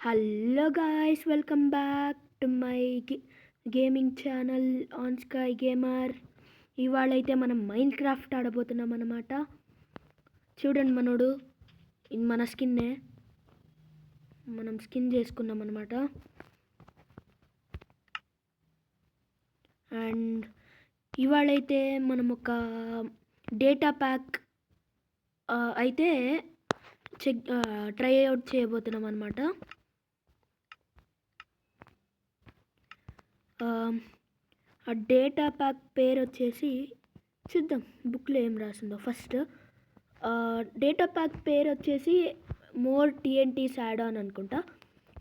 Hello guys, welcome back to my gaming channel on sky gamer. ఇవాళైతే మనం mind craft ఆడబోతున్నాం అన్నమాట. చూడండి మనోడు, ఇది మన స్కిన్నే, మనం స్కిన్ చేసుకున్నాం అన్నమాట. అండ్ ఇవాళైతే మనం ఒక డేటా ప్యాక్ అయితే ట్రై అవుట్ చేయబోతున్నాం అన్నమాట. ఆ డేటా ప్యాక్ పేరు వచ్చేసి చూద్దాం బుక్లో ఏం రాసిందో. ఫస్ట్ డేటా ప్యాక్ పేరు వచ్చేసి మోర్ టీఎన్టీస్ యాడ్ ఆన్ అనుకుంటా,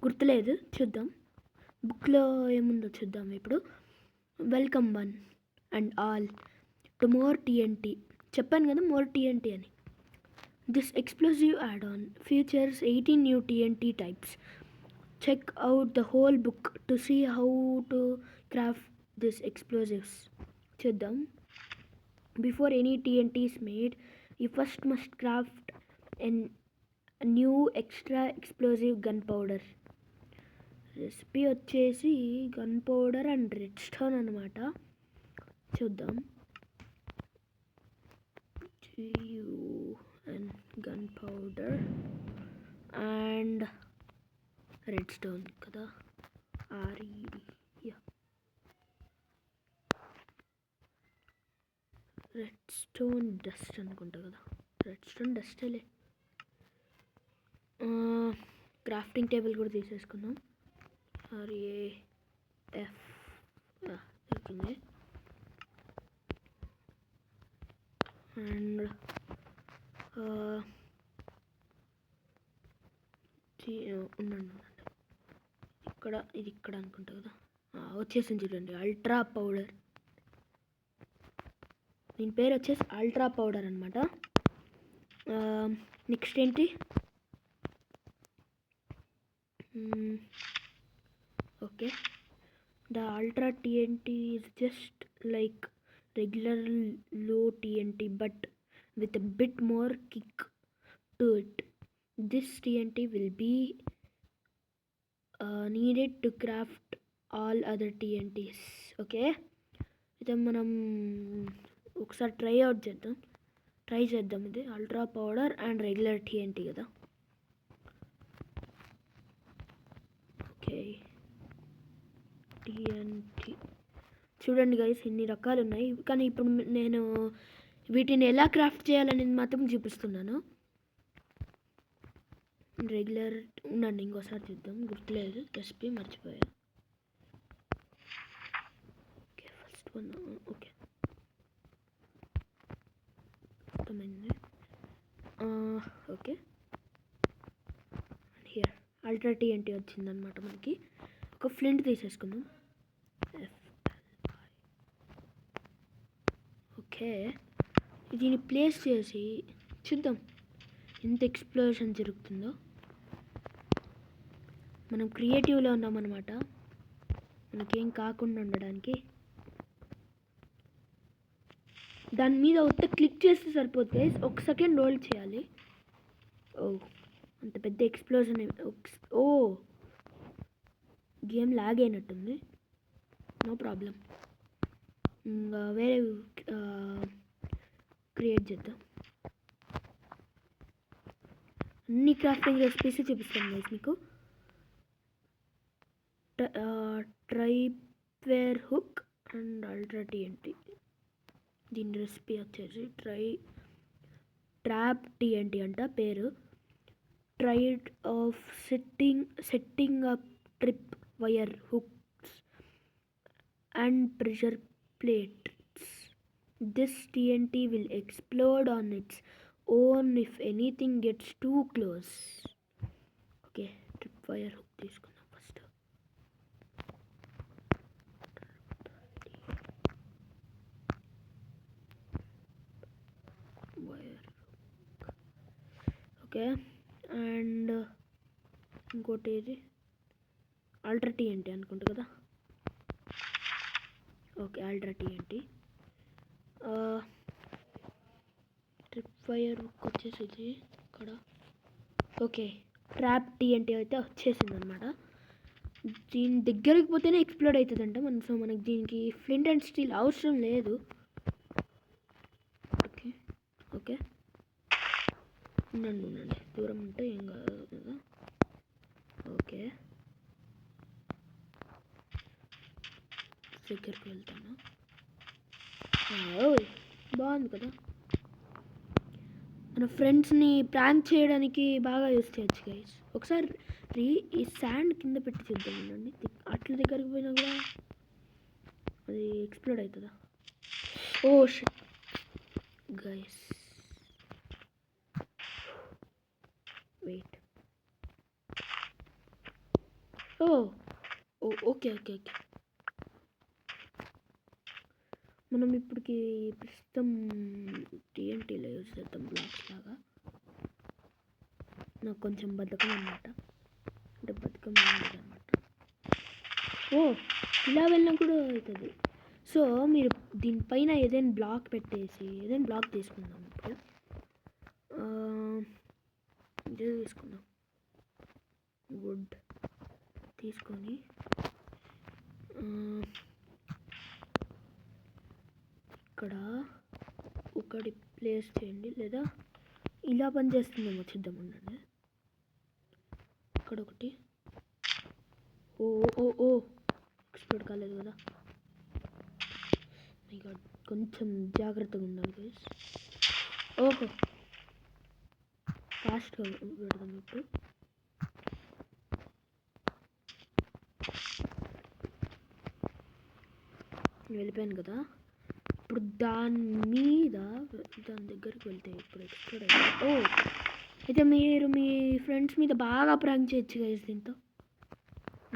గుర్తులేదు, చూద్దాం బుక్లో ఏముందో చూద్దాం ఇప్పుడు. Welcome one and all to more TNT. చెప్పాను కదా మోర్ టీఎన్టీ అని. This explosive add on features 18 new TNT types. Check out the whole book to see how to craft these explosives. చూద్దాం. Before any TNT is made, you first must craft a new extra explosive gunpowder. Recipe వచ్చేసి gunpowder and redstone అనమాట. చూద్దాం. And gunpowder and redstone కదా, redstone dust అనుకుంటా కదా, redstone డస్టేలే. Crafting table కూడా తీసేసుకుందాం. RAF దొరికింది. అండ్ ఉండండి, ఇది ఇక్కడ అనుకుంటా కదా, వచ్చేసింది చూడండి, అల్ట్రా పౌడర్. దీని పేరు వచ్చేసి అల్ట్రా పౌడర్ అనమాట. నెక్స్ట్ ఏంటి, okay, the ultra TNT is just like regular low TNT but with a bit more kick to it. This TNT will be needed to craft all other TNTs. Okay, అయితే మనం ఒకసారి try చేద్దాం. ఇది ultra powder and regular TNT కదా. Okay, TNT చూడండి guys, ఇన్ని రకాలు ఉన్నాయి, కానీ ఇప్పుడు నేను వీటిని ఎలా క్రాఫ్ట్ చేయాలనేది మాత్రం చూపిస్తున్నాను. రెగ్యులర్ ఉండండి, ఇంకోసారి చూద్దాం, గుర్తులేదు, రెసిపీ మర్చిపోయా. Okay, first one. ఓకే, అర్థమైంది. ఓకే, హియర్ అల్ట్రా TNT వచ్చిందనమాట మనకి. ఒక ఫ్లింట్ తీసేసుకుందాం. ఓకే, దీన్ని ప్లేస్ చేసి చూద్దాం ఎంత ఎక్స్ప్లోషన్ జరుగుతుందో. మనం క్రియేటివ్లో ఉన్నామన్నమాట, మనకేం కాకుండా ఉండడానికి. దాని మీద ఒక్క క్లిక్ చేస్తే సరిపోతే, ఒక సెకండ్ హోల్డ్ చేయాలి. అంత పెద్ద ఎక్స్ప్లోజన్. గేమ్ లాగ్ అయినట్టుంది, నో ప్రాబ్లం. ఇంకా వేరే క్రియేట్ చేద్దాం. అన్ని క్రాఫ్టింగ్ రెసిపీస్ చూపిస్తాను గైస్ మీకు. ట్రైప్వేర్ హుక్ అండ్ అల్ట్రా TNT. దీని రెసిపీ వచ్చేసి ట్రాప్ TNT అంట పేరు. Tried of setting up trip wire hooks and pressure plates. This TNT will explode on its own if anything gets too close. Okay, tripwire hook తీసుకుందాం first. Wire okay, and ఇంకోటి ఇది ultra TNT అనుకుంటా కదా. Okay, ultra TNT. Trip wire వచ్చేసి ఇక్కడ. Okay, trap TNT అయితే వచ్చేసింది అనమాట. దీని దగ్గరికి పోతేనే ఎక్స్ప్లోడ్ అవుతుందంట. సో మనకి దీనికి ఫ్లింట్ అండ్ స్టీల్ అవసరం లేదు. ఓకే ఓకే, ఉండండి, దూరం ఉంటే ఏం కాదు కదా. ఓకే, దగ్గరికి వెళ్తాను. బాగుంది కదా. మన ఫ్రెండ్స్ని ప్రాంక్ చేయడానికి బాగా యూస్ చేయొచ్చు గైస్. ఒకసారి ఈ శాండ్ కింద పెట్టి చూద్దాం. ఉండండి, అట్ల దగ్గరికి పోయినా కూడా అది ఎక్స్ప్లోడ్ అవుతుందా? Oh shit guys, wait. Oh okay okay okay, మనం ఇప్పటికి ప్రస్తుతం టీఎన్టీలో యూజ్ చేద్దాం బ్లాక్స్ లాగా. నాకు కొంచెం బద్ధకం అనమాట, అంటే బద్ధకం అనమాట. ఓ ఇలా వెళ్ళినా కూడా అవుతుంది. సో మీరు దీనిపైన ఏదైనా బ్లాక్ పెట్టేసి ఏదైనా బ్లాక్ తీసుకుందాం. ఇప్పుడు ఇదే తీసుకుందాం, వుడ్ తీసుకొని ఇక్కడ ఒకటి ప్లేస్ చేయండి, లేదా ఇలా పనిచేస్తుందేమో చూద్దాం. ఉండండి, ఇక్కడ ఒకటి. ఓ ఓ ఓ ఎక్స్ప్లోడ్ కాలేదు కదా. ఇక కొంచెం జాగ్రత్తగా ఉండాలి గైస్. ఓహో, ఫాస్ట్గా పెడదాం. ఇప్పుడు వెళ్ళిపోయాను కదా. ఇప్పుడు దాని దగ్గరికి వెళ్తే ఇప్పుడు ఎక్స్ప్లోడ్ అయితే అయితే మీరు మీ ఫ్రెండ్స్ మీద బాగా ప్రాంక్ చేయొచ్చు గైస్. దీంతో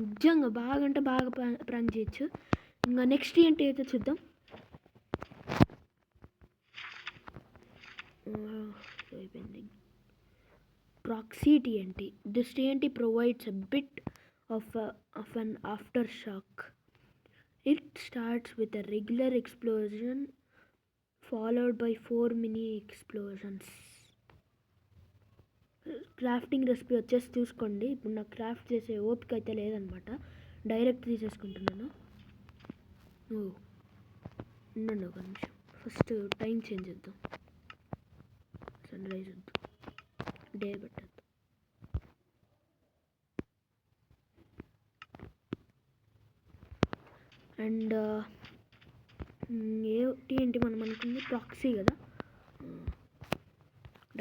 నిజంగా బాగా అంటే బాగా ప్రాంక్ చేయొచ్చు. ఇంకా నెక్స్ట్ ఏంటి అయితే చూద్దాం. అయిపోయింది. Proxy TNT. This TNT provides a bit of an aftershock. It starts with a regular explosion followed by 4 mini explosions. Crafting recipe వచ్చేసి చూసుకోండి. ఇప్పుడు నాకు క్రాఫ్ట్ చేసే ఓపిక అయితే లేదనమాట, డైరెక్ట్ తీసేసుకుంటున్నాను. ఉండండి ఒక నిమిషం, ఫస్ట్ టైం చేంజ్ చేద్దాం. సన్ రైజ్ వద్దు, డే పెట్టద్దు. అండ్ ఏంటి మనం అనుకుంది ప్రాక్సీ కదా,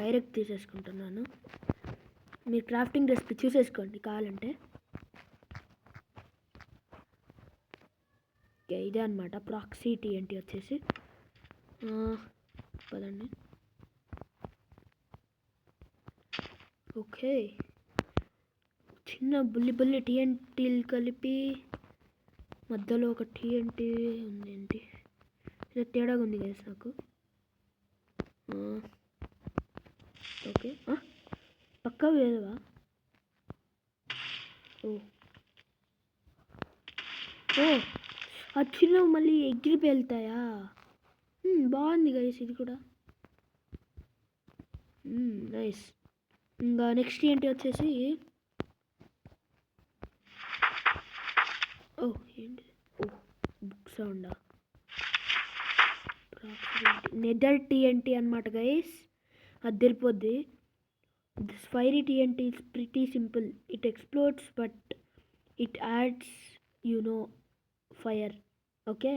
డైరెక్ట్ తీసేసుకుంటున్నాను. మీరు క్రాఫ్టింగ్ రెసిపీ చూసేసుకోండి కావాలంటే. ఇదే అనమాట ప్రాక్సీ TNT వచ్చేసి. పదండి. ఓకే, చిన్న బుల్లి TNTలు కలిపి మధ్యలో ఒక TNT ఉంది. ఏంటి ఇది తేడాగా ఉంది గైస్ నాకు. ఓకే, పక్కా వేదవా? ఓ ఆ చిన్న మళ్ళీ ఎగిరి వెళ్తాయా? బాగుంది గైస్ ఇది కూడా, నైస్. ఇంకా నెక్స్ట్ ఏంటి వచ్చేసి ఏంటి బుక్ సౌండా? నెదర్ TNT అనమాట గైస్, అది తెలిపోద్ది. This fiery TNT is pretty simple. It explodes but it adds fire. Okay,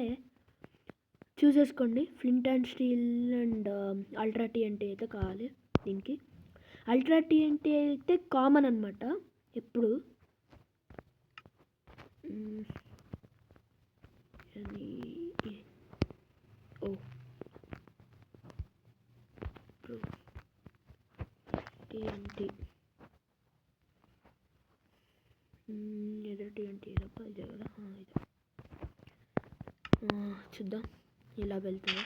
చూసేసుకోండి. Flint and steel and ultra TNT అయితే కావాలి దీనికి. అల్ట్రా TNT అయితే కామన్ అనమాట ఎప్పుడు. TNT ఎదురు TNT తప్ప ఇదే కదా. చూద్దాం ఇలా వెళ్తుందా.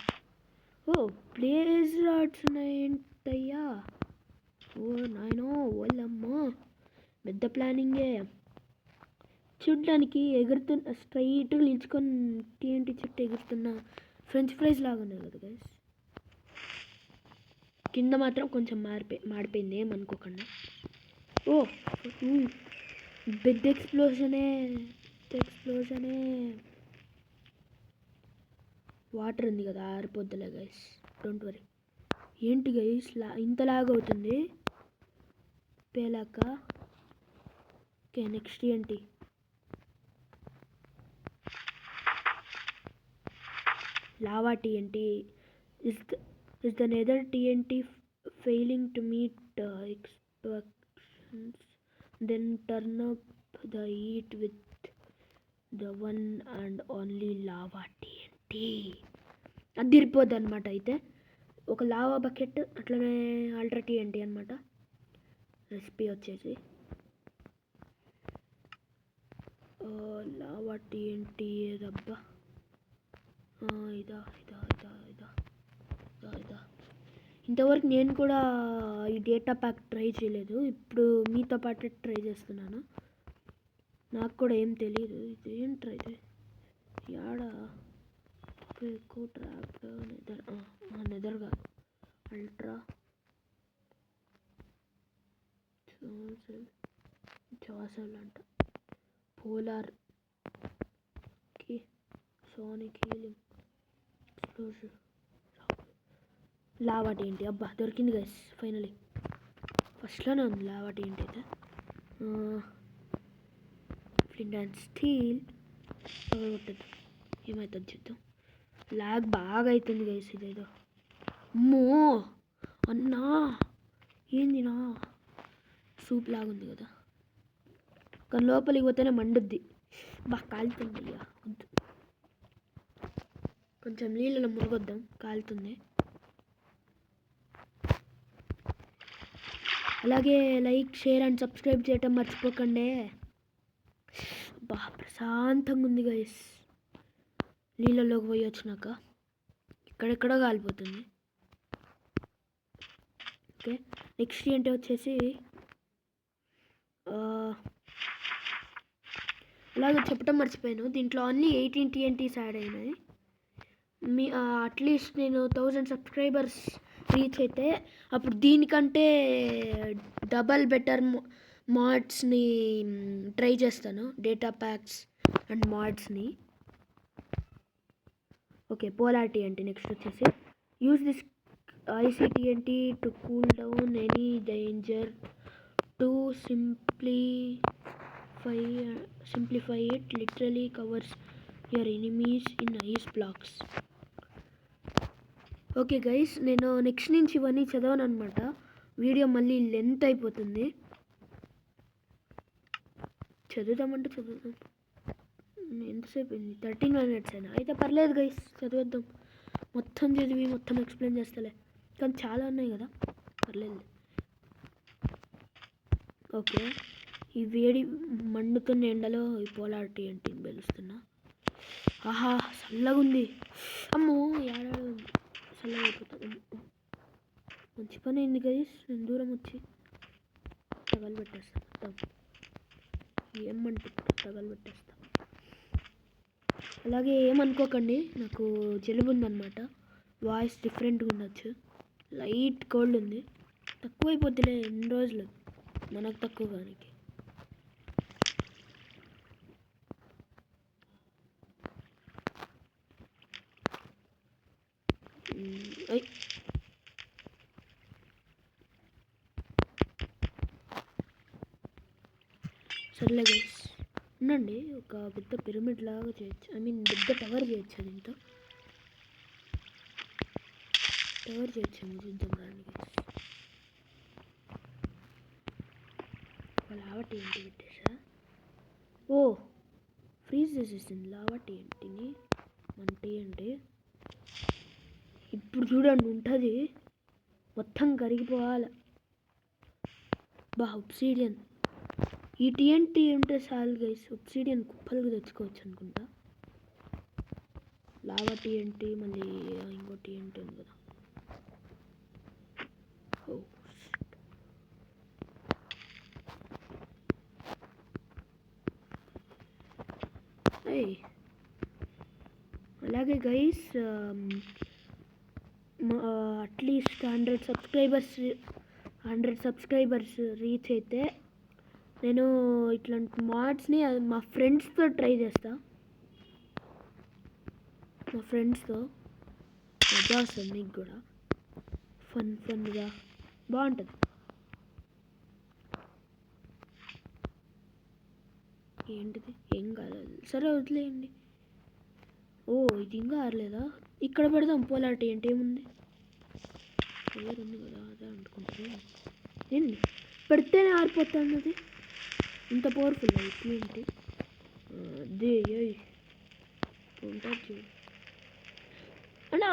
ప్లేస్ రాడ్స్ ఉన్నాయంటయ్యా. నాయనో వాళ్ళమ్మా, పెద్ద ప్లానింగే. చూడ్డానికి స్ట్రైట్గా నిల్చుకొని TNT చుట్టూ ఎగురుతున్న ఫ్రెంచ్ ఫ్రైస్ లాగా ఉన్నాయి కదా గైస్. కింద మాత్రం కొంచెం మాడిపోయింది, ఏమనుకోకుండా. ఓ పెద్ద ఎక్స్ప్లోజనే. వాటర్ ఉంది కదా, ఆరిపోద్దులే గైస్, డోంట్ వరీ. ఏంటి గైస్ ఇంతలాగా అవుతుంది పేలాక? ఓకే, నెక్స్ట్ ఏంటి? Lava TNT. Is the nether TNT failing to meet expectations? Then turn up the heat with the one and only lava TNT. అది తిరిపోద్ది అనమాట. అయితే ఒక లావా బకెట్, అట్లనే అల్ట్రా టీఎన్టీ అనమాట. రెసిపీ వచ్చేసి లావా టీఎన్టీ ఏదబ్బా, ఇదా. ఇంతవరకు నేను కూడా ఈ డేటా ప్యాక్ ట్రై చేయలేదు. ఇప్పుడు మీతో పాటు ట్రై చేస్తున్నాను. నాకు కూడా ఏం తెలియదు. ఇది ఏంట్రా ఇది? యాడా ఎక్కువ ట్రాప్ నెదర్ కాదు, అల్ట్రా జాసెల్ అంట. Polar sonic healing ఎక్స్ప్లోజర్ lava TNT. అబ్బా దొరికింది గైస్ ఫైనలీ. ఫస్ట్లోనే ఉంది లావా టీఎన్టీ అయితే. ఫ్లింట్ అండ్ స్టీల్ కొట్టద్దు, ఏమవుతుంది చూద్దాం. లాగ్ బాగా అవుతుంది గైస్ ఇదేదో. అమ్మో అన్నా, ఏందినా సూప్ లాగుంది కదా, కానీ లోపలికి పోతేనే మండుద్ది. బాగా కాలుతుంది. అయ్యా వద్దు, కొంచెం నీళ్ళలో మునగొద్దాం, కాలుతుంది. అలాగే లైక్, షేర్ అండ్ సబ్స్క్రైబ్ చేయటం మర్చిపోకండి. బాగా ప్రశాంతంగా ఉంది గైస్. నీళ్ళలోకి పోయి వచ్చినాక ఇక్కడెక్కడో కాలిపోతుంది. ఓకే, నెక్స్ట్ ఏంటి వచ్చేసి అలాగే చెప్పడం మర్చిపోయాను, దీంట్లో అన్ని 18 TNTs యాడ్ అయినాయి. అట్లీస్ట్ నేను 1000 సబ్స్క్రైబర్స్ రీచ్ అయితే అప్పుడు దీనికంటే డబల్ బెటర్ మాడ్స్ని ట్రై చేస్తాను, డేటా ప్యాక్స్ అండ్ మాడ్స్ని. Okay, polar TNT. నెక్స్ట్ వచ్చేసి use this ICTNT to cool down any danger to simplify it literally covers your enemies in ice blocks. Okay guys, నేను next నుంచి ఇవన్నీ చదవను అనమాట. Video మళ్ళీ length అయిపోతుంది. చదువుదాం. ఎంతసేపు అయింది? 13 minutes అయినా. అయితే పర్లేదు గైస్, చదివేద్దాం. మొత్తం చదివి మొత్తం ఎక్స్ప్లెయిన్ చేస్తలే, కానీ చాలా ఉన్నాయి కదా, పర్లేదు. ఓకే, ఈ వేడి మండుతున్న ఎండలో ఈ పోలార్ టీఎన్టీని పెలుస్తున్నా. ఆహా చల్లగా ఉంది. అమ్మో ఏడాడు చల్లగా అయిపోతుంది. మంచి పని అయింది గైస్, నేను దూరం వచ్చి తగలబెట్టేస్తాను మొత్తం. ఏమంటే తగలబెట్టేస్తాను. అలాగే ఏమనుకోకండి, నాకు జలుబు ఉందన్నమాట. వాయిస్ డిఫరెంట్గా ఉండొచ్చు, లైట్ కోల్డ్ ఉంది. తక్కువైపోద్దిలే, ఎన్ని రోజులు మనకు తక్కువ కానీ. సర్లే గైస్, ఉండండి. ఒక పెద్ద పిరమిడ్ లాగా చేయొచ్చు, పెద్ద టవర్ చేయొచ్చు. దీంతో టవర్ చేయొచ్చు, చూద్దాం రండి గైస్. లావా టీఎన్టీ పెట్టేసా. ఓ ఫ్రీజ్ చేసేసింది లావా టీఎన్టీని మన టీఎన్టీ. ఇప్పుడు చూడండి ఉంటుంది, మొత్తం కరిగిపోవాలి. ఒబ్సిడియన్. ఈ టీఎన్టీ ఉంటే చాలు గైస్, ఒబ్సిడియన్ కుప్పలుగా తెచ్చుకోవచ్చు అనుకుంటా. లావా టీఎన్టీ, మళ్ళీ ఇంకో టీఎన్టీ ఉంది కదా. అలాగే గైస్, అట్లీస్ట్ 100 సబ్స్క్రైబర్స్ రీచ్ అయితే నేను ఇట్లాంటి మాడ్స్ని మా ఫ్రెండ్స్తో ట్రై చేస్తా. మా ఫ్రెండ్స్తో మజా వస్తుంది, మీకు కూడా ఫన్గా బాగుంటుంది. ఏంటిది? ఏం కాలేదు, సరే వదిలేయండి. ఓ ఇది ఇంకా ఆరలేదా? ఇక్కడ పెడదాం పోలాటి. ఏంటి ఏముంది, పేరు ఉంది కదా, అదే అనుకుంటుంది. ఏంటి పెడితేనే ఆరిపోతుంది అది, ఇంత పవర్ఫుల్ అయితే ఏంటి? అదే ఉంటుంది చూడు అన్నా.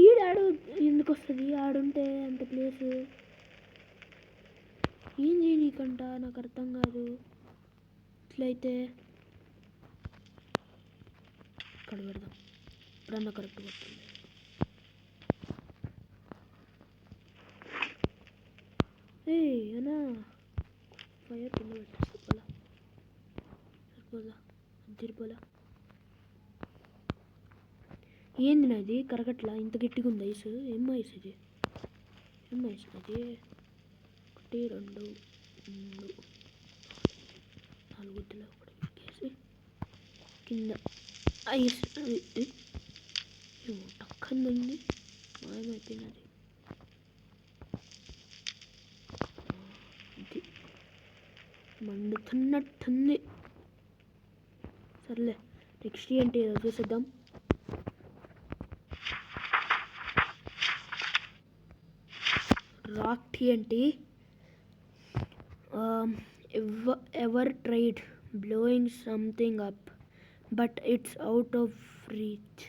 ఈడాడు ఎందుకు వస్తుంది? ఆడుంటే అంత ప్లేసు ఏంది నీకంట? నాకు అర్థం కాదు. ఇట్లయితే ఇక్కడ పెడదాం, ఇప్పుడన్నా కరెక్ట్ వస్తుంది. అన్నా ఫైర్ కింద పెట్టేసి పోలా, సరిపోదా? తిరిపోలా. ఏంది నాది కరగట్లా? ఇంత గట్టిగా ఉంది ఐస్. ఏం ఐస్ ఇది? ఏం ఐస్ అది? 1 2 3 4 గుద్దులు ఒకటి కింద ఐస్ టక్కని ఉంది, మాయమైపోయినది. ఇది మండుతున్నట్టుంది. సర్లే, నెక్స్ట్ ఏంటి చూసేద్దాం. Rock TNT. Ever tried blowing something up but it's out of reach?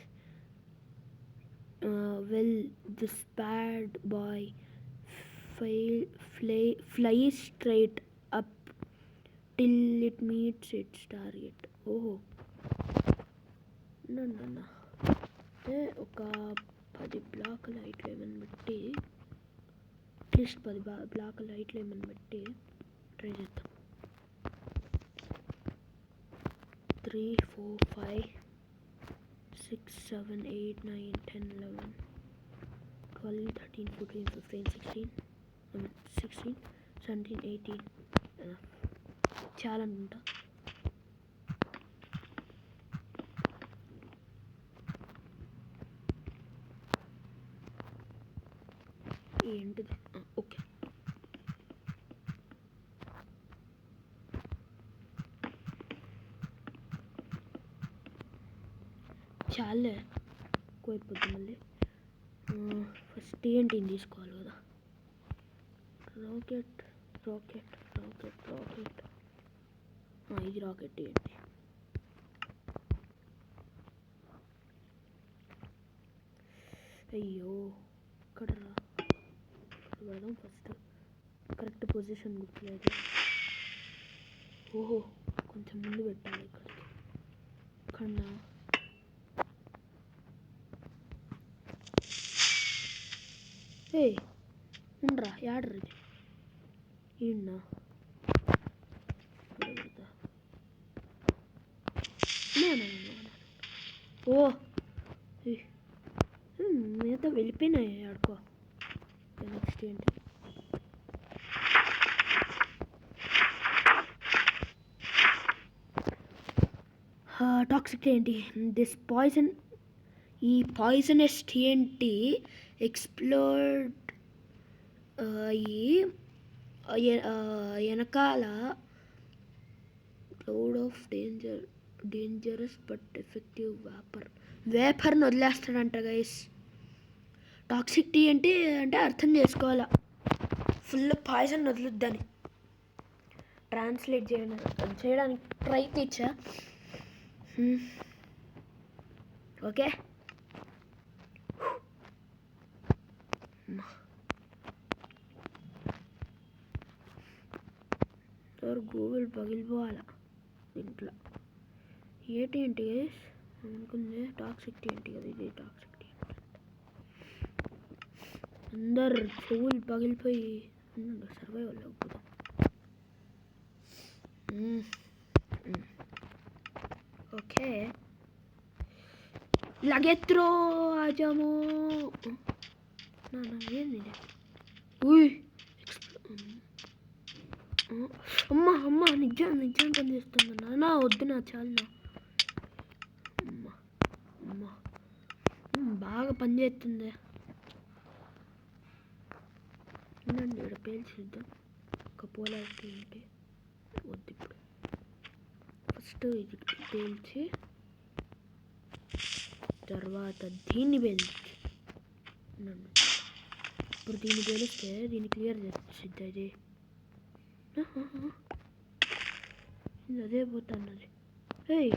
Well, this bad boy flies straight up till it meets its target. Oh no. ఒక 10 బ్లాక్ లైట్లు ఏమని పెట్టి, అట్లీస్ట్ 10 బ్లాక్ లైట్లు ఏమని పెట్టి ట్రై చేద్దాం. 3 4 5 6 7 8 9 10 11 12 13 14 15 16 17 18 చాలా అనుకుంటా. ఏంటిది? ఓకే, చాలే ఎక్కువైపోద్ది. మళ్ళీ ఫస్ట్ TNTని తీసుకోవాలి కదా. రాకెట్ ఇది రాకెట్ TNT. అయ్యో ఇక్కడ పెడదాం ఫస్ట్. కరెక్ట్ పొజిషన్ గుర్తులేదు. ఓహో, కొంచెం ముందు పెట్టాలి ఇక్కడికి. కన్నా ఉండరా, యాడర్ ఇది? ఈయన ఓ మిగతా వెళ్ళిపోయినాయి ఆడుకో. నెక్స్ట్ ఏంటి? Toxic TNT. ఈ పాయిజనస్ TNT ఎక్స్ప్లోడ్ అయ్యి వెనకాల cloud of dangerous but effective వేపర్ని వదిలేస్తాడంట గైస్. టాక్సిక్ TNT అంటే అర్థం చేసుకోవాలా, ఫుల్ పాయిజన్ వదులుద్దని. ట్రాన్స్లేట్ చేయడానికి ప్రయత్నించా. ఓకే, గూగుల్ పగిలిపోవాలా దీంట్లో. TNT గైస్ అనుకుంది టాక్సిక్ TNT కదా, ఇది టాక్సిక్ TNT. అందరు చెవులు పగిలిపోయి సర్వైవల్ అవుతుంది. ఓకే, లగెత్రో ఆజామో. ఏంది? అమ్మ అమ్మ నిజం నిజం పని చేస్తుందన్నా నా వద్దు నా చాలు నా అమ్మ అమ్మ బాగా పని చేస్తుంది. ఉండండి ఇక్కడ పేల్చిద్దాం ఒక పోలాకి ఏంటి వద్దు. ఇప్పుడు ఫస్ట్ ఇది పేల్చి తర్వాత దీన్ని పేల్చి ఇప్పుడు దీన్ని పేలిస్తే దీన్ని క్లియర్ చేసిద్ది. అది అదే పోతున్నది. ఏయ్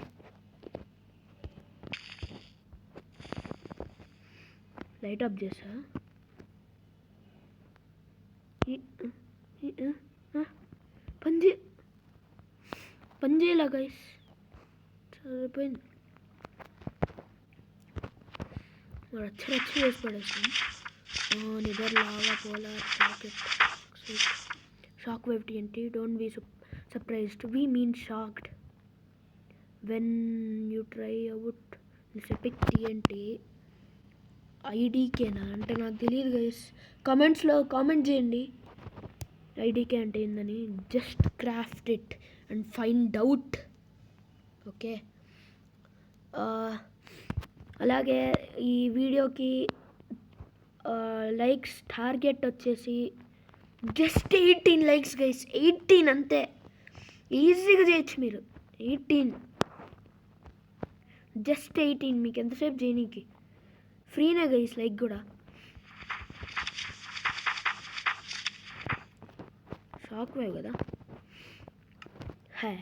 లైట్ ఆఫ్ చేసా. పని చేయలా గైస్, సరిపోయింది. రచ్చ వేసి పడేస్తాం. Nether lava polar rocket shock wave TNT. Don't be surprised, we mean shocked when you try out this epic TNT. ఐడీకేనా అంటే నాకు తెలియదు గైస్, కామెంట్స్లో కామెంట్ చేయండి ఐడీకే అంటే ఏందని. Just craft it and find out. Okay, అలాగే ఈ వీడియోకి లైక్స్ టార్గెట్ వచ్చేసి జస్ట్ 18 లైక్స్ గైస్. 18 అంతే, ఈజీగా చేయొచ్చు మీరు. 18 జస్ట్ 18 మీకు ఎంతసేపు చేయనీకి ఫ్రీనే గైస్. లైక్ కూడా షాక్ వేవ్ కదా, హే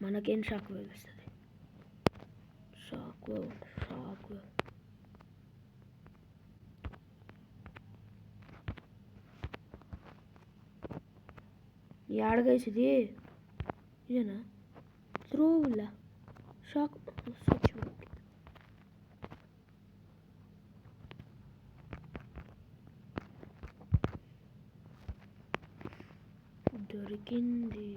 మనకేం షాక్ వేవ్ వస్తుంది. షాక్ వేవ్ యాడ గైస్ ఇది? ఇదేనా త్రోవులా షాక్ స్విచ్ దొరికింది.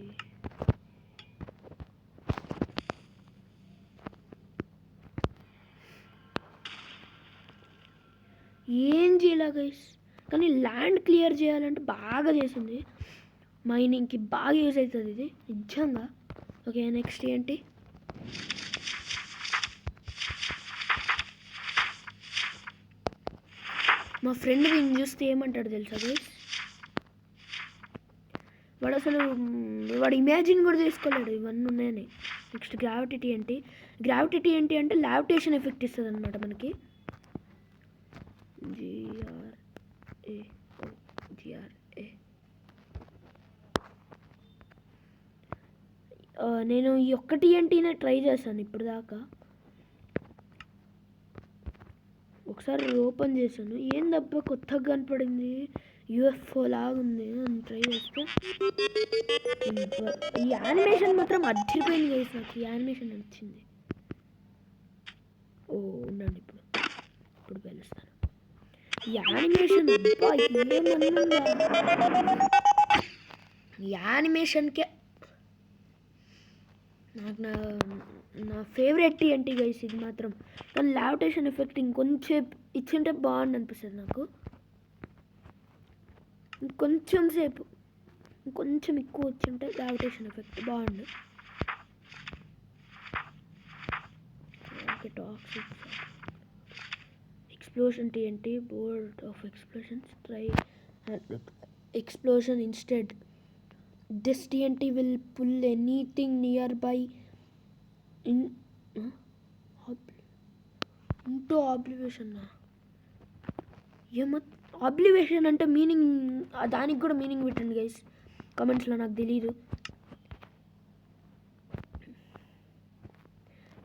ఏం చేయాల గైస్, కానీ ల్యాండ్ క్లియర్ చేయాలంటే బాగా చేసింది. మైనింగ్కి బాగా యూజ్ అవుతుంది ఇది నిజంగా. ఓకే, నెక్స్ట్ ఏంటి? మా ఫ్రెండ్ దీన్ని చూస్తే ఏమంటాడు తెలుసా గైస్? వాడు ఇమాజిన్ కూడా చేసుకోలేడు ఇవన్నీ ఉన్నాయని. నెక్స్ట్ గ్రావిటీ ఏంటి అంటే లావిటేషన్ ఎఫెక్ట్ ఇస్తుంది అనమాట మనకి. GRA నేను ఈ ఒక్క TNTనే ట్రై చేశాను ఇప్పుడు దాకా. ఒకసారి ఓపెన్ చేశాను, ఏందబ్బా కొత్తగా కనపడింది, UFO లాగుంది అని ట్రై చేస్తే ఈ యానిమేషన్ మాత్రం అదిరిపోయింది గైస్. నాకు ఈ యానిమేషన్ నచ్చింది. ఉండండి ఇప్పుడు పిలుస్తాను. యానిమేషన్ యానిమేషన్కే నాకు నా ఫేవరెట్ TNT గైస్ ఇది మాత్రం. కానీ లావిటేషన్ ఎఫెక్ట్ ఇంకొంచెం ఇచ్చింటే బాగుంది అనిపిస్తుంది నాకు. ఇంకొంచెం ఎక్కువ వచ్చింటే లావిటేషన్ ఎఫెక్ట్ బాగుండు. Toxic explosion TNT, bored of explosions, try explosion instead. This TNT will pull anything nearby into oblivion. ఆబ్లివేషన్ అంటే మీనింగ్, దానికి కూడా మీనింగ్ పెట్టండి గైస్ కామెంట్స్లో, నాకు తెలీదు.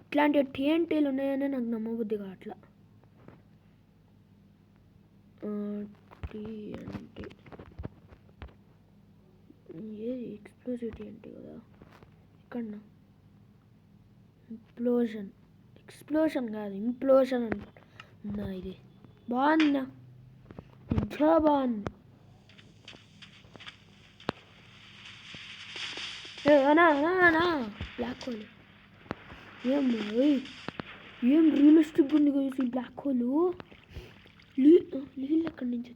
ఇట్లాంటి TNTలు ఉన్నాయని నాకు నమ్మబుద్ధి కావట్లా. TNT ఏది ఎక్స్ప్లోజివ్ TNT కదా, ఇక్కడ ఎక్స్ప్లోషన్ కాదు ఇంప్లోషన్ అన్నా. ఇది బాగుందా, చాలా బాగుంది. అనా బ్లాక్ హోల్ ఏం రియలిస్టిక్గా ఉంది కదా ఈ బ్లాక్ హోల్. నీళ్ళు ఎక్కడి నుంచి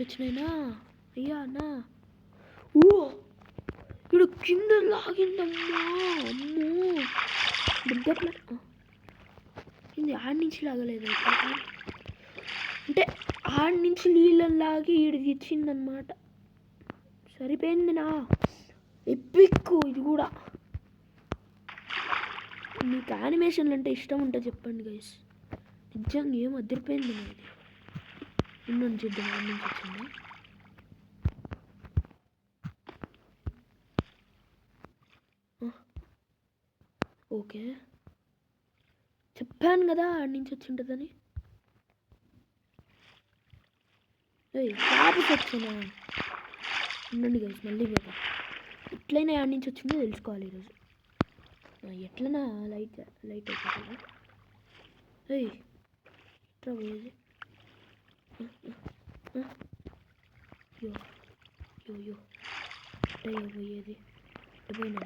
వచ్చినాయినా? అయ్యా అన్నా ఓ ఇక్కడ కింద లాగిందమ్మా అమ్మో దగ్గర కింద ఆడి నుంచి లాగలేదు అంటే ఆడి నుంచి నీళ్ళని లాగి ఈడికి ఇచ్చిందనమాట. సరిపోయింది నా ఎపిక్. ఇది కూడా మీకు యానిమేషన్లు అంటే ఇష్టం ఉంటే చెప్పండి గైస్. నిజంగా ఏం అదిరిపోయింది నాది. ఇంకొంచెం చూద్దాం ఆడి నుంచి వచ్చిందా. ఓకే చెప్పాను కదా ఆడి నుంచి వచ్చి ఉంటుందని. వాపస్ వచ్చానా ఉండండి గైస్, మళ్ళీ పోతా. ఎట్లయినా ఆడి నుంచి వచ్చిందో తెలుసుకోవాలి ఈరోజు. ఎట్లనా లైట్ అయిపోతుంది. ఎట్లా పోయేది? యో యో యో ఎట్టయ్యో పోయేది? ఎట్ట పోయినా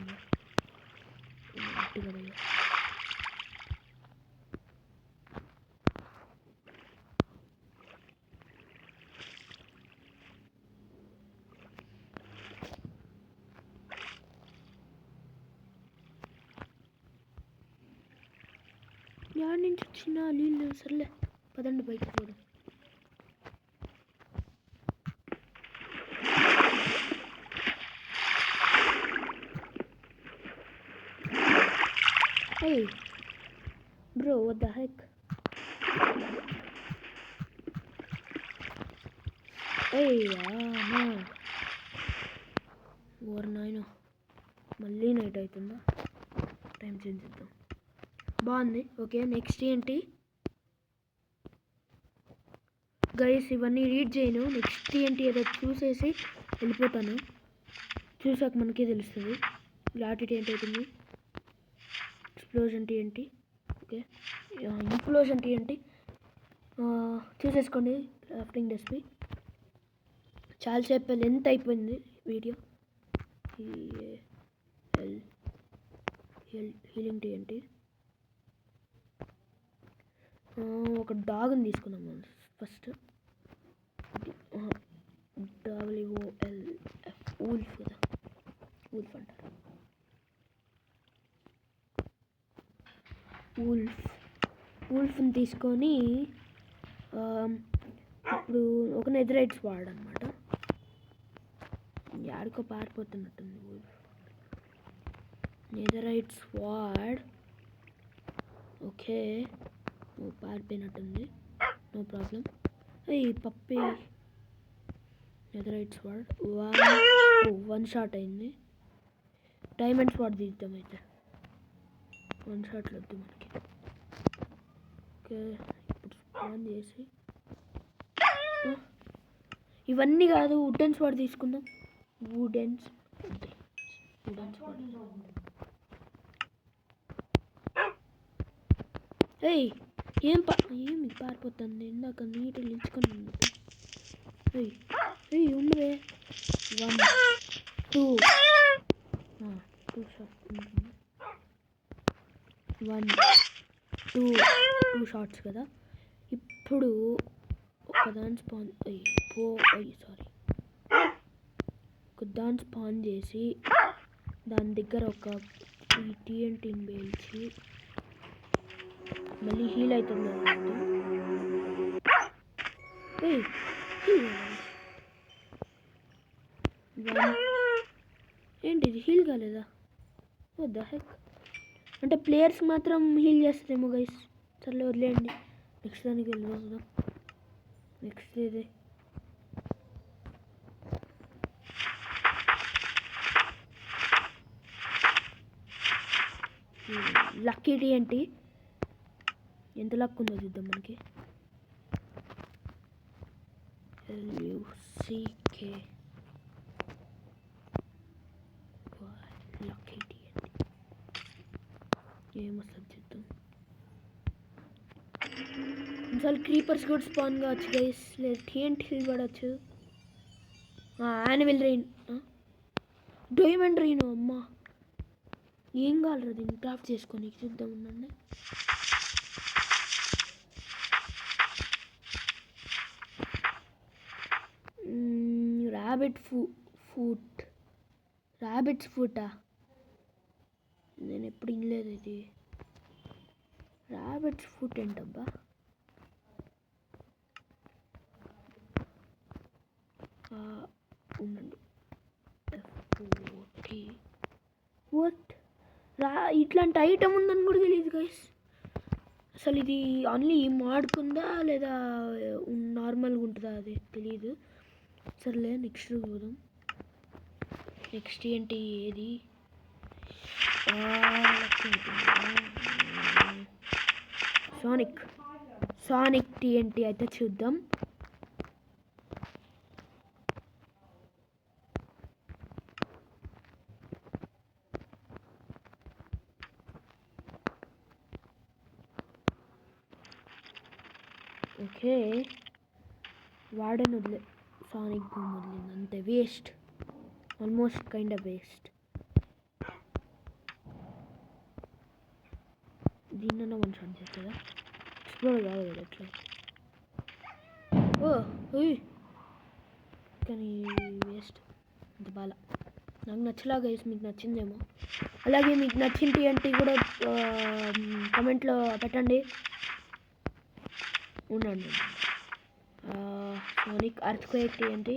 అట్టుగా పోయా. యాడ్ నుంచి వచ్చిన నీళ్ళు సర్లే పదండి బయటకు పోదాం. Hey bro, what the heck? Hey no. ఓర్ నాయన మళ్ళీ నైట్ అవుతుందా? టైం చేంజ్ చేద్దాం. బాగుంది. ఓకే నెక్స్ట్ ఏంటి గైస్? ఇవన్నీ రీడ్ చేయను. నెక్స్ట్ ఏంటి ఏదో చూసేసి వెళ్ళిపోతాను. చూసాక మనకే తెలుస్తుంది గ్రాటిటీ ఏంటి అవుతుంది. ఎక్స్ప్లోజన్ ఏంటి? ఓకే ఇంప్లోజన్ ఏంటి చూసేసుకోండి. క్రాఫ్టింగ్ రెసిపీ చాలాసేపు లెంత్ అయిపోయింది వీడియో. హీలింగ్ టీ ఏంటి? ఒక డాగ్ని తీసుకున్నాం మనం ఫస్ట్. WOLF ఊల్ఫ్ కదా, ఊల్ఫ్ అంటారు. ఊల్ఫ్ని తీసుకొని ఇప్పుడు ఒక నెథరైట్ స్వార్డ్ అనమాట. యాడికో పారిపోతున్నట్టుంది ఊల్ఫ్. నెథరైట్ స్వార్డ్ ఓకే పారిపోయినట్టుంది. No problem. ఈ puppy netherite sword one shot అయింది. డైమండ్ స్వార్డ్ తీద్దాం అయితే. వన్ షాట్లు వద్దు మనకి. ఓకే ఇప్పుడు స్పాన్ చేసి ఇవన్నీ కాదు వుడెన్ స్వార్డ్ తీసుకుందాం. వుడెన్ స్వార్డ్ ఏమి పారిపోతుంది? ఇందాక నీటిని నిల్చుకొని ఉండవే. 1 2 2 షాట్స్ కదా. ఇప్పుడు ఒకదాని స్పాన్ ఒకదాని స్పాన్ చేసి దాని దగ్గర ఒక TNTని పేల్చి మళ్ళీ హీల్ అవుతుంది ఏంటిది? హీల్ కాలేదా? వద్దా హెక్ అంటే ప్లేయర్స్ మాత్రం హీల్ చేస్తుందేమో గైస్. సర్లే వదిలేయండి. నెక్స్ట్ దానికి వెళ్ళిపోదాం. నెక్స్ట్ ఇదే లక్కీ TNT ఎంత లక్ ఉందో చూద్దాం మనకి. LUCK లక్కీ TNT ఏమొస్తుంది చూద్దాం. కొన్నిసార్లు క్రీపర్స్ కూడా స్పాన్ కావచ్చు గైస్, లేదు TNT పడవచ్చు. Animal rain, diamond rain. అమ్మా ఏం కావాలి దీన్ని క్రాఫ్ట్ చేసుకొని చూద్దాం. ఉండండి. ర్యాబిట్స్ ఫుటా? నేను ఎప్పుడు వినలేదు ఇది. ర్యాబిట్స్ ఫుట్ ఏంటబ్బా? ఉండండి. వాట్? ఇట్లాంటి ఐటమ్ ఉందని కూడా తెలియదు గైస్. అసలు ఇది ఓన్లీ మాడుకుందా లేదా నార్మల్గా ఉంటుందా అది తెలియదు. సర్లే నెక్స్ట్ చూద్దాం. నెక్స్ట్ ఏంటి? ఏది సానిక్ TNT అయితే చూద్దాం. ఓకే, వాడని వదిలే సానిక్ బూమ్ వదిలింది అంతే. Waste, almost kind of waste. దీన్నన్నా వన్ షాట్ చేస్తుందా? ఎక్స్ప్లోర్ కాదు కదా ఎట్లా. కానీ వేస్ట్, అంత బాగా నాకు నచ్చలాగా. మీకు నచ్చిందేమో. అలాగే మీకు నచ్చిన TNT కూడా కమెంట్లో పెట్టండి. ఉండండి. Sonic earthquake TNT.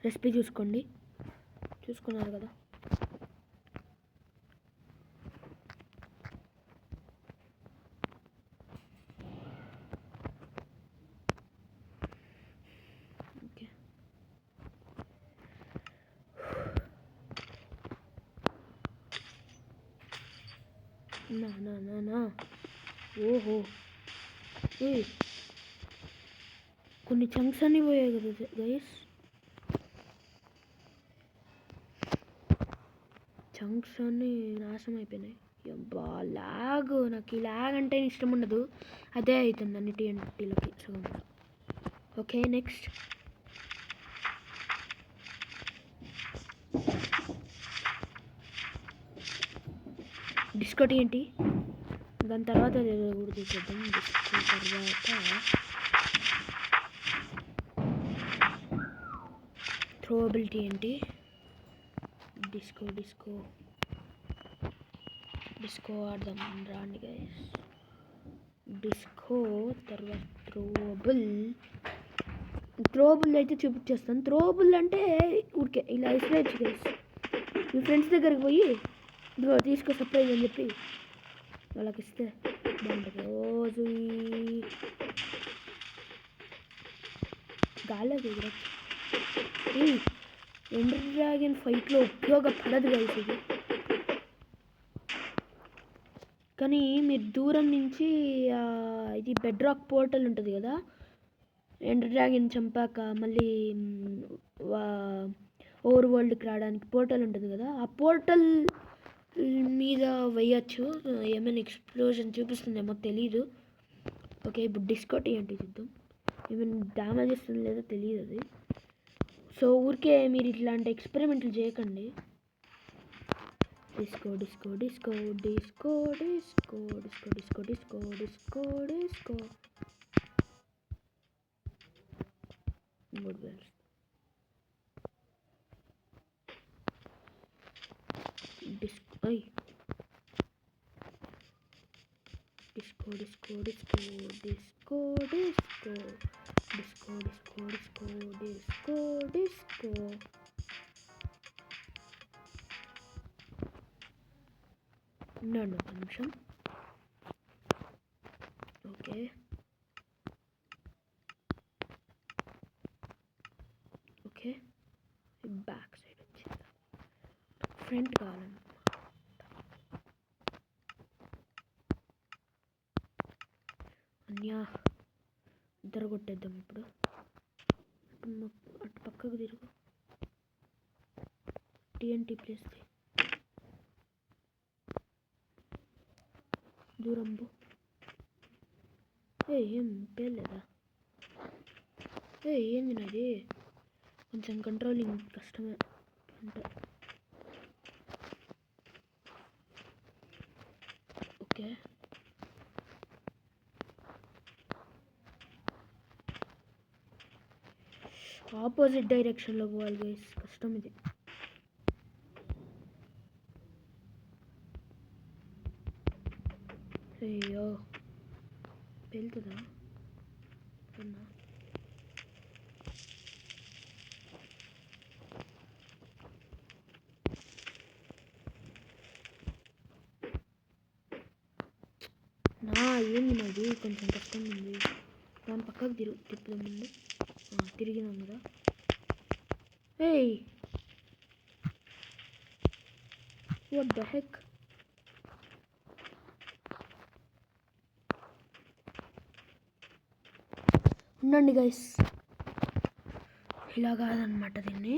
రెసిపీ చూసుకున్నారు కదా. ఓకే, నా ఓహో, కొన్ని చంక్స్ అన్నీ పోయాయి కదా గైస్. చంక్స్ అన్నీ నాశనం అయిపోయినాయి. అబ్బా లాగ్, నాకు ఈ లాగ్ అంటే ఇష్టం ఉండదు. అదే అవుతుంది అన్ని TNTలకి సగం. Okay, next disco TNT. దాని తర్వాత కూడా చూసేద్దాం. డిస్కో తర్వాత థ్రోబుల్ TNT. డిస్కో ఆడదాం రాండి గైస్. డిస్కో తర్వాత థ్రోబుల్ అయితే చూపించేస్తాను. థ్రోబుల్ అంటే ఊరికే ఇలా ఇసిరేయచ్చు గైస్. మీ ఫ్రెండ్స్ దగ్గరికి పోయి ఇదిగో తీసుకో సర్ప్రైజ్ అని చెప్పి వాళ్ళకి ఇస్తే బాగుంటుంది. రోజు గాల్లో ఎగరచ్చు. ఎండర్ డ్రాగన్ ఫైట్లో ఉపయోగపడదు గైస్ ఇది. కానీ మీరు దూరం నుంచి ఇది బెడ్ రాక్ పోర్టల్ ఉంటుంది కదా, ఎండర్ డ్రాగన్ చంపాక మళ్ళీ ఓవర్ వరల్డ్కి రావడానికి పోర్టల్ ఉంటుంది కదా, ఆ పోర్టల్ మీద వేయచ్చు. ఏమైనా ఎక్స్ప్లోజన్ చూపిస్తుందేమో తెలీదు. ఓకే, ఇప్పుడు డిస్కో TNT చూద్దాం. ఏమైనా డ్యామేజ్ ఇస్తుంది లేదో తెలియదు అది. సో ఊరికే మీరు ఇట్లాంటి ఎక్స్పెరిమెంట్లు చేయకండి. Disco good wells. డిస్కో ఉండండి ఒక నిమిషం. ఓకే, బ్యాక్ సైడ్ వచ్చింది. ఫ్రంట్ కావాలన్నమాట. అన్యా ఇద్దరు కొట్టేద్దాం ఇప్పుడు. అటు పక్కకు తిరుగు. TNT ప్లేస్ దూరం పో. ఏం పేర్లేదా? ఏంది నాది? కొంచెం కంట్రోలింగ్ కష్టమే అంటే. ఓకే. ఆపోజిట్ డైరెక్షన్లో పోవాలి గైస్, కష్టం ఇది. అయ్యో వెళ్తుందా అన్నా? ఏంది నాది కొంచెం కష్టంగా ఉంది. దాని పక్కకు తిప్పుదాం ముందు. తిరిగినాం కదా. ఏయ్ వాట్ ద హెక్. ఉండండి గైస్, ఇలా కాదనమాట దీన్ని.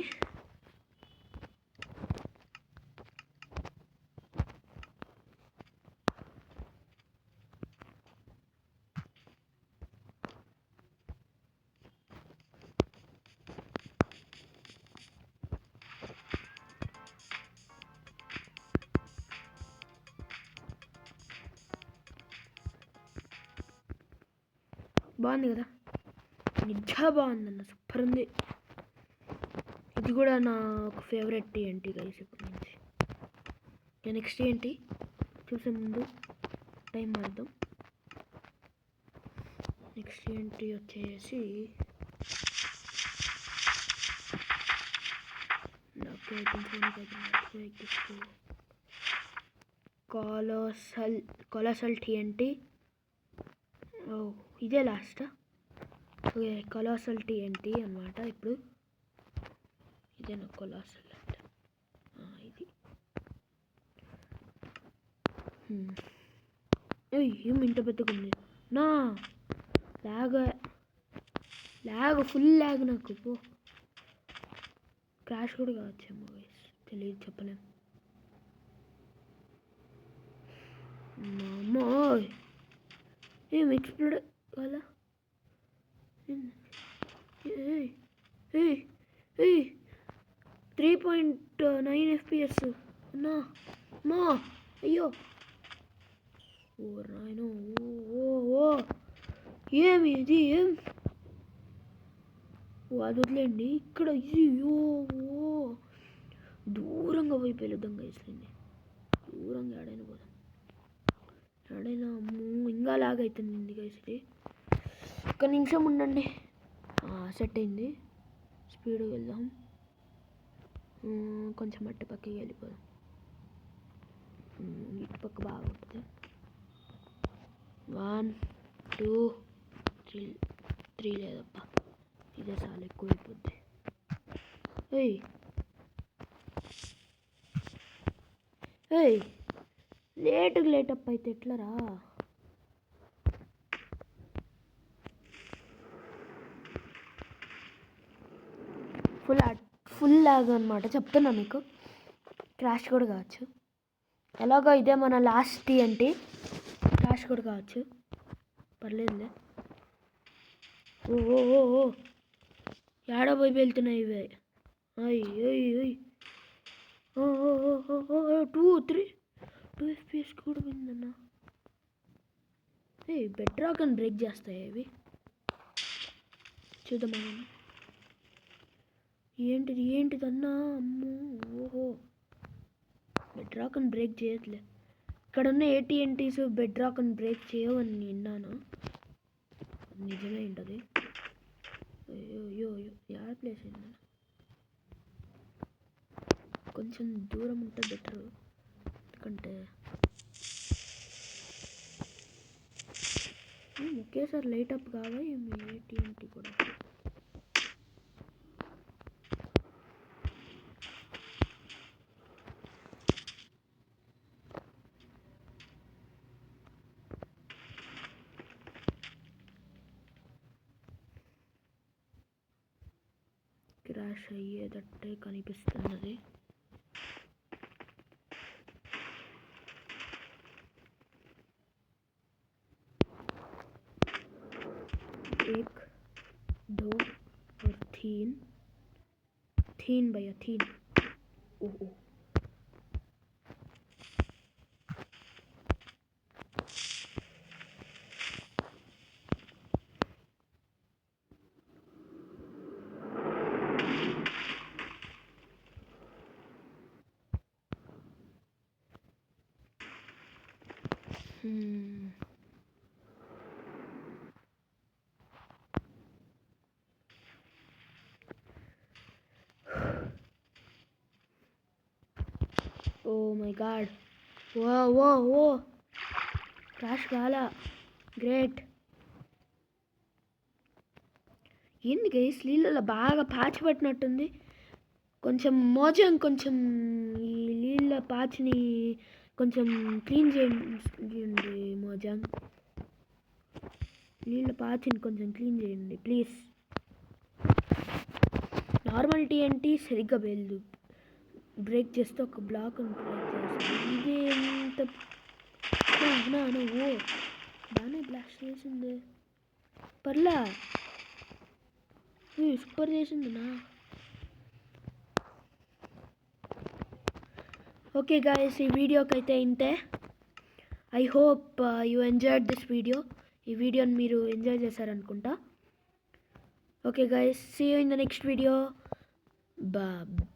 బాగుంది కదా, నిజంగా బాగుందన్న, సూపర్ ఉంది. ఇది కూడా నా ఒక ఫేవరెట్ టీఎన్టీ గైస్ ఇప్పటి నుంచి. నెక్స్ట్ టీఎన్టీ చూసే ముందు టైం మారుద్దాం. నెక్స్ట్ టీఎన్టీ వచ్చేసి కొలాసల్ టీఎన్టీ. ఇదే లాస్ట్. ఓకే, కొలాసల్ టీఎన్టీ అనమాట. ఇప్పుడు ఇదే నా కొలాసల్ అంటే ఇది. ఏం ఇంత పెద్దగా ఉంది నా ల్యాగ్ ఫుల్ ల్యాగ్ నాకు. క్రాష్ కూడా కావచ్చేమో గైస్, తెలియదు, చెప్పలేం. అమ్మో ఏం ఎక్స్ప్లోడ్ కాలా. 3.9 FPS అన్నా. మా అయ్యో ఓ రాయను. ఓ ఏమి ఇది, ఏం అది వదిలేండి. ఇక్కడ అయ్యో దూరంగా పోయి పెళ్ళుద్దాం గైస్లేండి. దూరంగా ఆడైనా పోదాం, ఆడైనా. ఇంకా లాగైతుంది గైస్ ఇది. ఒక్క నిమిషం ఉండండి. సెట్ అయింది. స్పీడ్గా వెళ్దాం. కొంచెం అట్టి పక్కకి వెళ్ళిపోదాం. ఇటు పక్క బాగుంటుంది. 1 2 3 లేదప్పా, ఇదే చాలా ఎక్కువ అయిపోద్ది. లేటప్ అయితే ఎట్లరా? ఫుల్ లాగ్ అనమాట, చెప్తున్నా మీకు. క్రాష్ కూడా కావచ్చు. ఎలాగో ఇదే మన లాస్ట్ టీఎన్టీ. క్రాష్ కూడా కావచ్చు, పర్లేదులే. ఓ ఏడా పోయి వెళ్తున్నాయి ఇవే. 2 FPS కూడా పోయిందన్నా. బెడ్ రాక్ అని బ్రేక్ చేస్తాయి ఇవి. చూద్దామా ఏంటిదన్నా. అమ్మో ఓహో, బెడ్ రాక్ అని బ్రేక్ చేయట్లే. ఇక్కడ ఉన్న AT&Ts బెడ్ రాక్ అని బ్రేక్ చేయవని విన్నాను. నిజమే ఉంటుంది. అయ్యో యాడ్ ప్లేస్ అయింది. కొంచెం దూరం ఉంటే బెటర్, ఎందుకంటే ఒకేసారి లైట్ అప్ కావా మీ AT&T కూడా. క్రాష్ అయ్యేటట్టే కనిపిస్తున్నది. एक दो और तीन भैया 3. Oh oh my god, oh crash కాలా, గ్రేట్. ఏంది గైస్ నీళ్ళలో బాగా పాచి పట్టినట్టుంది. కొంచెం మోజంగ్ కొంచెం ఈ నీళ్ళ పాచిని కొంచెం క్లీన్ చేయండి మోజంగ్. నీళ్ళ పాచిని కొంచెం క్లీన్ చేయండి ప్లీజ్. నార్మల్ TNT సరిగ్గా వెళ్దు, బ్రేక్ చేస్తే ఒక బ్లాక్ ఇది ఎంత ఓ బాగానే బ్లాస్ట్ చేసింది, పర్లా సూపర్ చేసిందినా. ఓకే గాయస్, ఈ వీడియోకి అయితే ఇంతే. I hope you enjoyed this video. ఈ వీడియోని మీరు ఎంజాయ్ చేశారనుకుంటా. Okay guys, see you in the next video.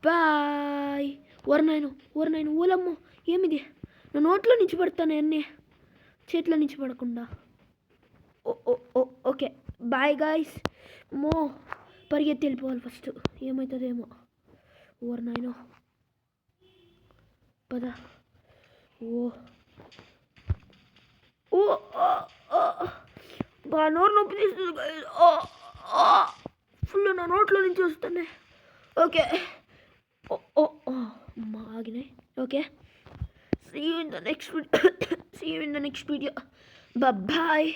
Bye. ఓరనాయను ఓలమ్మో, ఏమిది నా నోట్లో నుంచి పడతాను అన్నీ, చేతిలో నుంచి పడకుండా. Okay bye guys. పరిగెత్తి వెళ్ళిపోవాలి ఫస్ట్, ఏమవుతుందేమో. ఓరనాయను పద. నోరు నొప్పి తీస్తుంది, ఫుల్ నా నోట్లో నుంచి వస్తున్నాయి. ఓకే ఆగినాయి. Okay, see you in the next video. Bye bye.